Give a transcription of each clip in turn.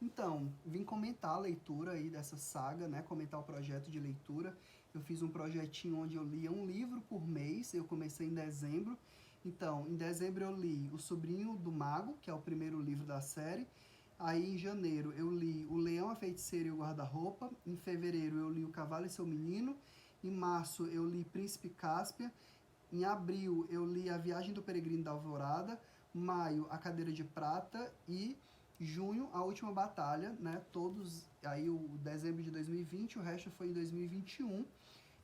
Então, vim comentar a leitura aí dessa saga, né? Comentar o projeto de leitura. Eu fiz um projetinho onde eu lia um livro por mês. Eu comecei em dezembro. Então, em dezembro eu li O Sobrinho do Mago, que é o primeiro livro da série. Aí, em janeiro, eu li O Leão, a Feiticeira e o Guarda-Roupa. Em fevereiro, eu li O Cavalo e Seu Menino. Em março, eu li Príncipe Cáspia. Em abril, eu li A Viagem do Peregrino da Alvorada. Maio, A Cadeira de Prata. E junho, A Última Batalha, né? Todos, aí o dezembro de 2020, o resto foi em 2021.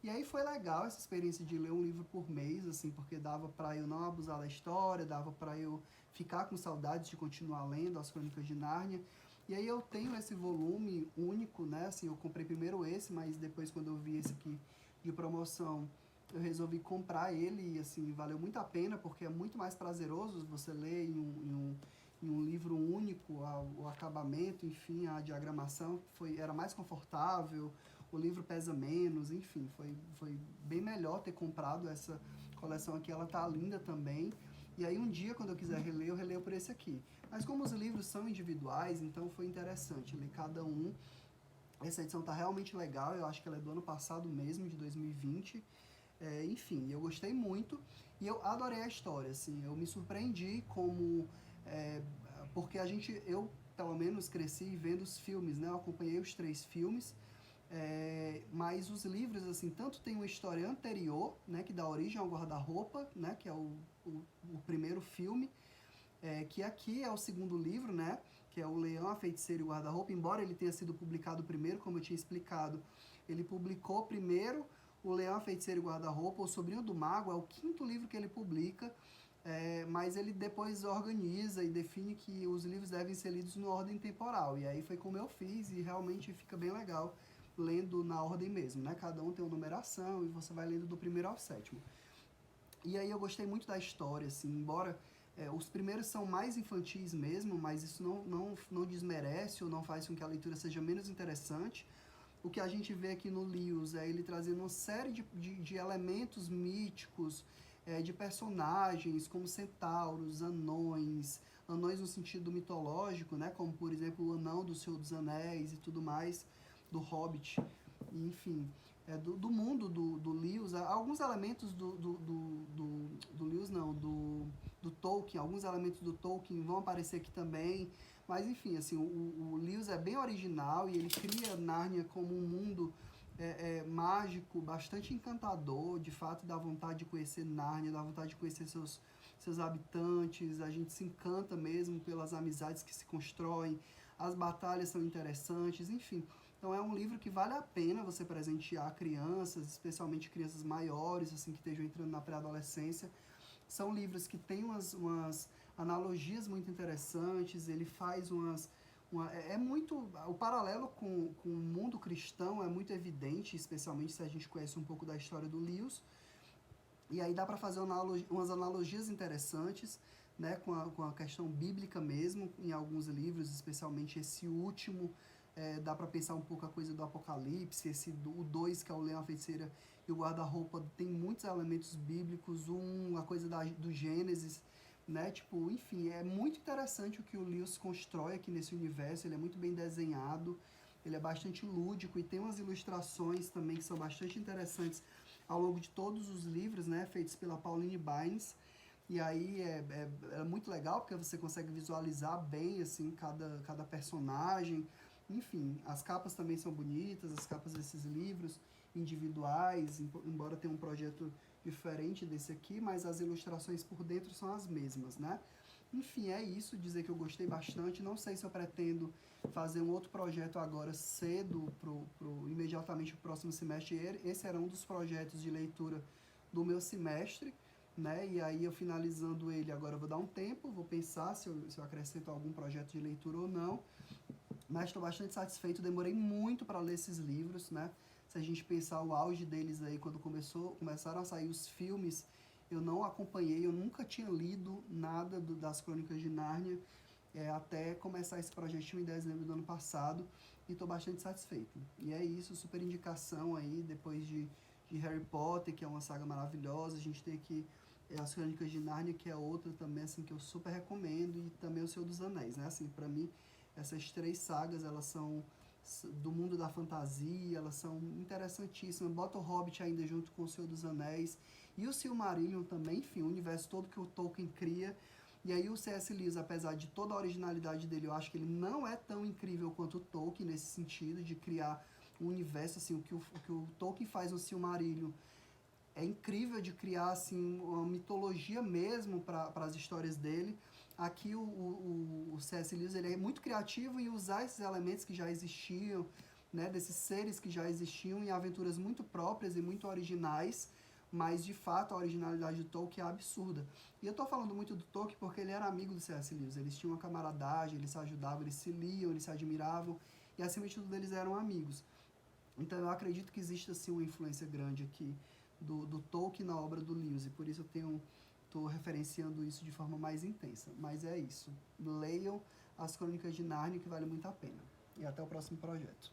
E aí foi legal essa experiência de ler um livro por mês, assim, porque dava para eu não abusar da história, dava para eu ficar com saudades de continuar lendo as Crônicas de Nárnia. E aí eu tenho esse volume único, né? Assim, eu comprei primeiro esse, mas depois quando eu vi esse aqui de promoção, eu resolvi comprar ele e assim, valeu muito a pena, porque é muito mais prazeroso você ler em um livro único, o acabamento, enfim, a diagramação era mais confortável, o livro pesa menos, enfim, foi bem melhor ter comprado essa coleção aqui, ela tá linda também. E aí um dia, quando eu quiser reler, eu releio por esse aqui. Mas como os livros são individuais, então foi interessante ler cada um. Essa edição tá realmente legal, eu acho que ela é do ano passado mesmo, de 2020. Enfim, eu gostei muito e eu adorei a história, assim, eu me surpreendi como... é, porque eu pelo menos cresci vendo os filmes, né, eu acompanhei os 3 filmes, mas os livros, assim, tanto tem uma história anterior, né, que dá origem ao Guarda-Roupa, né, que é o primeiro filme, que aqui é o segundo livro, né, que é O Leão, a Feiticeira e o Guarda-Roupa, embora ele tenha sido publicado primeiro, como eu tinha explicado, ele publicou primeiro O Leão, a Feiticeira e o Guarda-Roupa, O Sobrinho do Mago, é o quinto livro que ele publica, mas ele depois organiza e define que os livros devem ser lidos na ordem temporal, e aí foi como eu fiz, e realmente fica bem legal lendo na ordem mesmo, né? Cada um tem uma numeração e você vai lendo do primeiro ao sétimo. E aí eu gostei muito da história, assim, embora os primeiros são mais infantis mesmo, mas isso não desmerece ou não faz com que a leitura seja menos interessante. O que a gente vê aqui no Lewis é ele trazendo uma série de elementos míticos, de personagens como centauros, anões no sentido mitológico, né, como por exemplo o anão do Senhor dos Anéis e tudo mais, do Hobbit, enfim, do mundo do Lewis, alguns elementos do Lewis não, do Tolkien, alguns elementos do Tolkien vão aparecer aqui também, mas enfim, assim, o Lewis é bem original e ele cria Nárnia como um mundo mágico, bastante encantador, de fato dá vontade de conhecer Nárnia, dá vontade de conhecer seus habitantes, a gente se encanta mesmo pelas amizades que se constroem, as batalhas são interessantes, enfim. Então é um livro que vale a pena você presentear crianças, especialmente crianças maiores, assim, que estejam entrando na pré-adolescência. São livros que têm umas analogias muito interessantes, ele faz muito... O paralelo com o mundo cristão é muito evidente, especialmente se a gente conhece um pouco da história do Lewis. E aí dá para fazer umas analogias interessantes, né, com a questão bíblica mesmo, em alguns livros, especialmente esse último, dá para pensar um pouco a coisa do Apocalipse, o 2, que é o Leão, a Feiticeira e o Guarda-Roupa, tem muitos elementos bíblicos, a coisa do Gênesis, né, tipo, enfim, é muito interessante o que o Lewis constrói aqui nesse universo, ele é muito bem desenhado, ele é bastante lúdico e tem umas ilustrações também que são bastante interessantes ao longo de todos os livros, né, feitos pela Pauline Bynes. E aí é muito legal porque você consegue visualizar bem assim cada personagem. Enfim, as capas também são bonitas, as capas desses livros individuais, embora tenha um projeto diferente desse aqui, mas as ilustrações por dentro são as mesmas, né? Enfim, é isso, dizer que eu gostei bastante. Não sei se eu pretendo fazer um outro projeto agora cedo, imediatamente pro próximo semestre. Esse era um dos projetos de leitura do meu semestre, né? E aí eu finalizando ele, agora eu vou dar um tempo, vou pensar se eu acrescento algum projeto de leitura ou não. Mas estou bastante satisfeito, demorei muito para ler esses livros, né? Se a gente pensar o auge deles aí, quando começaram a sair os filmes, eu não acompanhei, eu nunca tinha lido nada das Crônicas de Nárnia, até começar esse projetinho em dezembro do ano passado, e estou bastante satisfeito. E é isso, super indicação aí, depois de Harry Potter, que é uma saga maravilhosa, a gente tem aqui as Crônicas de Nárnia, que é outra também, assim, que eu super recomendo, e também O Senhor dos Anéis, né? Assim, para mim, Essas 3 sagas, elas são do mundo da fantasia, elas são interessantíssimas. Bota o Hobbit ainda junto com o Senhor dos Anéis. E o Silmarillion também, enfim, o universo todo que o Tolkien cria. E aí o C.S. Lewis, apesar de toda a originalidade dele, eu acho que ele não é tão incrível quanto o Tolkien nesse sentido de criar um universo, assim, o que o Tolkien faz no Silmarillion é incrível de criar, assim, uma mitologia mesmo para as histórias dele. Aqui o C.S. Lewis ele é muito criativo em usar esses elementos que já existiam, né, desses seres que já existiam em aventuras muito próprias e muito originais, mas de fato a originalidade do Tolkien é absurda. E eu estou falando muito do Tolkien porque ele era amigo do C.S. Lewis, eles tinham uma camaradagem, eles se ajudavam, eles se liam, eles se admiravam e acima de tudo eles eram amigos. Então eu acredito que existe assim uma influência grande aqui do Tolkien na obra do Lewis, e por isso eu estou referenciando isso de forma mais intensa. Mas é isso. Leiam as Crônicas de Nárnia, que vale muito a pena. E até o próximo projeto.